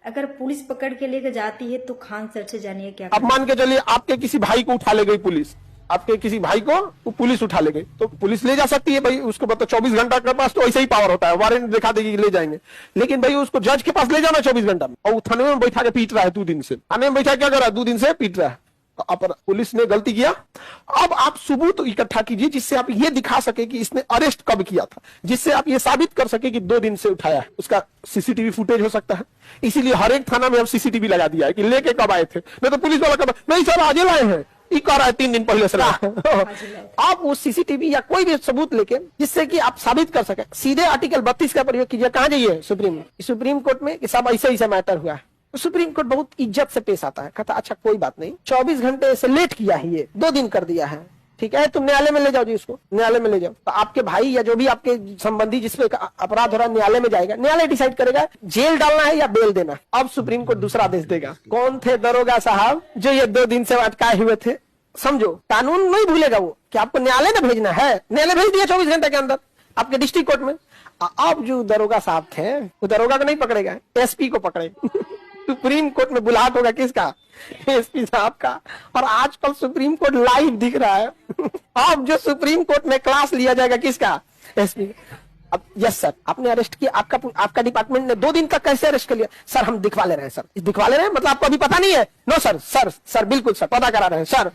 अगर पुलिस पकड़ के लेकर जाती है तो खान सर से जानिए क्या अब मान के चलिए आपके किसी भाई को उठा ले गई पुलिस, आपके किसी भाई को पुलिस उठा ले गई, तो पुलिस ले जा सकती है भाई, उसको बता 24 घंटा के पास तो ऐसा ही पावर होता है, वारंट दिखा देगी ले जाएंगे। लेकिन भाई उसको जज के पास ले जाना 24 घंटा में, और थाने में बैठा के पीट रहा है 2 दिन से, थाने में बैठा क्या कर रहा है 2 दिन से पीट रहा है। अब पुलिस ने गलती किया, अब आप सबूत इकट्ठा कीजिए जिससे आप ये दिखा सके कि इसने अरेस्ट कब किया था, जिससे आप ये साबित कर सके कि 2 दिन से उठाया है। उसका सीसीटीवी फुटेज हो सकता है, इसीलिए हर एक थाना में अब सीसीटीवी लगा दिया है कि लेके कब आए थे, नहीं तो पुलिस वाला कब नहीं सर आज लाए हैं, ये कह रहा है 3 दिन पहले से आप वो सीसीटीवी या कोई भी सबूत लेके जिससे कि आप साबित कर सके, सीधे आर्टिकल 32 का प्रयोग कीजिए। कहाँ जाइए सुप्रीम कोर्ट में, सब ऐसे ऐसे मैटर हुआ है। सुप्रीम कोर्ट बहुत इज्जत से पेश आता है, कहता अच्छा कोई बात नहीं, 24 घंटे से लेट किया है, ये 2 दिन कर दिया है, ठीक है तुम न्यायालय में ले जाओ जी, इसको न्यायालय में ले जाओ। तो आपके भाई या जो भी आपके संबंधी जिसपे अपराध हो रहा है न्यायालय में जाएगा, न्यायालय डिसाइड करेगा जेल डालना है या बेल देना। अब सुप्रीम कोर्ट दूसरा आदेश देगा। कौन थे दरोगा साहब जो ये 2 दिन से अटकाए हुए थे, समझो कानून नहीं भूलेगा वो कि आपको न्यायालय में भेजना है, न्यायालय भेज दिया 24 घंटे के अंदर आपके डिस्ट्रिक्ट कोर्ट में। अब जो दरोगा साहब थे वो दरोगा को नहीं पकड़ेगा, एसपी को पकड़ेगा। सुप्रीम कोर्ट में बुलाहट होगा किसका, एसपी साहब का। और आजकल सुप्रीम कोर्ट लाइव दिख रहा है। अब जो सुप्रीम कोर्ट में क्लास लिया जाएगा किसका, एसपी। अब यस सर आपने अरेस्ट किया, आपका डिपार्टमेंट ने 2 दिन तक कैसे अरेस्ट कर लिया, सर हम दिखवा ले रहे हैं, सर दिखवा ले रहे हैं मतलब आपको अभी पता नहीं है। नो सर बिल्कुल सर पता करा रहे हैं सर,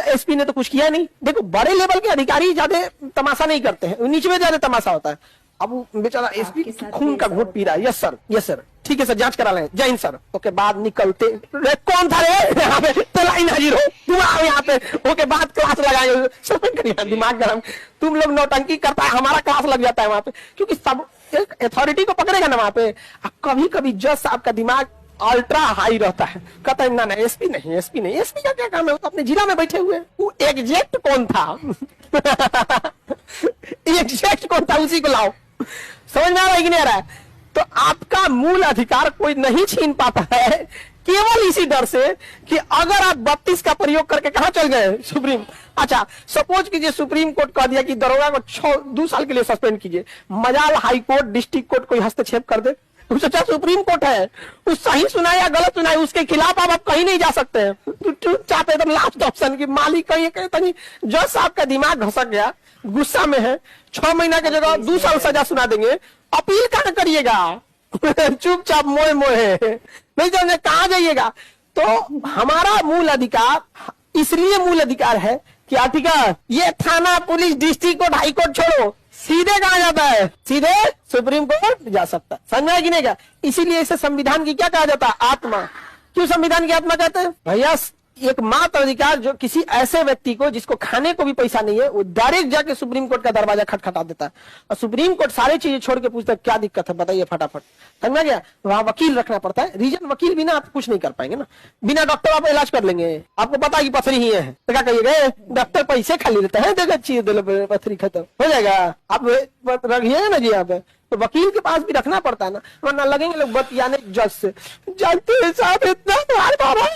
एसपी ने तो कुछ किया नहीं। देखो बड़े लेवल के अधिकारी ज्यादा तमाशा नहीं करते हैं, नीचे में ज्यादा तमाशा होता है। अब बेचारा एसपी खून का घूंट पी रहा है। यस सर ठीक है सर जांच करा लें, जय हिंद सर। ओके बाद निकलते कौन था रे यहाँ पे, तो लाइन हाजिर हो तुम आओ यहाँ पे, ओके बाद क्लास लगाए सस्पेंड करिए, दिमाग गरम। तुम लोग नौटंकी करता है, हमारा क्लास लग जाता है वहां पे, क्योंकि सब एक अथॉरिटी को पकड़ेगा ना वहां पे। कभी कभी जज साहब का दिमाग अल्ट्रा हाई रहता है, कहता है ना एसपी नहीं, एसपी का क्या काम है, वो तो अपने जिला में बैठे हुए। वो एग्जैक्ट कौन था एग्जैक्ट कौन था उसी को लाओ, समझ में आ रहा है कि नहीं आ रहा है। तो आपका मूल अधिकार कोई नहीं छीन पाता है, केवल इसी डर से कि अगर आप 32 का प्रयोग करके कहां चल गए सुप्रीम। अच्छा सपोज कीजिए सुप्रीम कोर्ट कह दिया कि दरोगा को 2 साल के लिए सस्पेंड कीजिए, मजाल हाई कोर्ट डिस्ट्रिक्ट कोर्ट कोई हस्तक्षेप कर दे, सोचा सुप्रीम कोर्ट है, वो सही सुनाए या गलत सुनाए उसके खिलाफ आप कहीं नहीं जा सकते हैं। चुपचाप एकदम लास्ट ऑप्शन की मालिक कहीं कहता नहीं, जज साहब का दिमाग घसक गया, गुस्सा में है, 6 महीना की जगह 2 साल सजा सुना देंगे, अपील कहां करिएगा चुपचाप मोए नहीं जाने कहां जाइएगा। तो हमारा मूल अधिकार इसलिए मूल अधिकार है कि आर्टिकल ये थाना police district court high court छोड़ो, सीधे कहा जाता है, सीधे सुप्रीम कोर्ट जा सकता है, समझा कि नहीं क्या। इसीलिए इसे संविधान की क्या कहा जाता है, आत्मा। क्यों संविधान की आत्मा कहते हैं भैया, एक मात्र अधिकार जो किसी ऐसे व्यक्ति को जिसको खाने को भी पैसा नहीं है, वो डायरेक्ट जाके सुप्रीम कोर्ट का दरवाजा खटखटा देता है, और सुप्रीम कोर्ट सारी चीजें छोड़ के पूछता है क्या दिक्कत है बताइए फटाफट, समझा गया। वहां वकील रखना पड़ता है, रीजन वकील बिना आप कुछ नहीं कर पाएंगे ना, बिना डॉक्टर आप इलाज कर लेंगे, आपको पता है कि पथरी ही है तो क्या कहिएगा, डॉक्टर पैसे खाली लेते हैं, देखा चीज पथरी खत्म हो जाएगा, आप रखिएगा ना जी यहाँ पे। तो वकील के पास भी रखना पड़ता है ना, वरना लगेंगे लोग बतियाने जज से, जज साहब इतना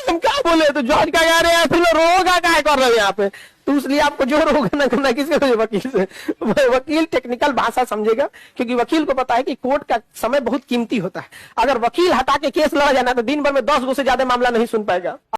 हम क्या बोले, तो जज का कह रहे हैं फिर रोगा क्या कर रहे हो यहाँ पे, तो इसलिए आपको जो रोगा ना करना किसके वकील से। वकील टेक्निकल भाषा समझेगा, क्योंकि वकील को पता है कि कोर्ट का समय बहुत कीमती होता है। अगर वकील हटा के केस लड़ा जाना तो दिन भर में 10 गो से ज्यादा मामला नहीं सुन पाएगा।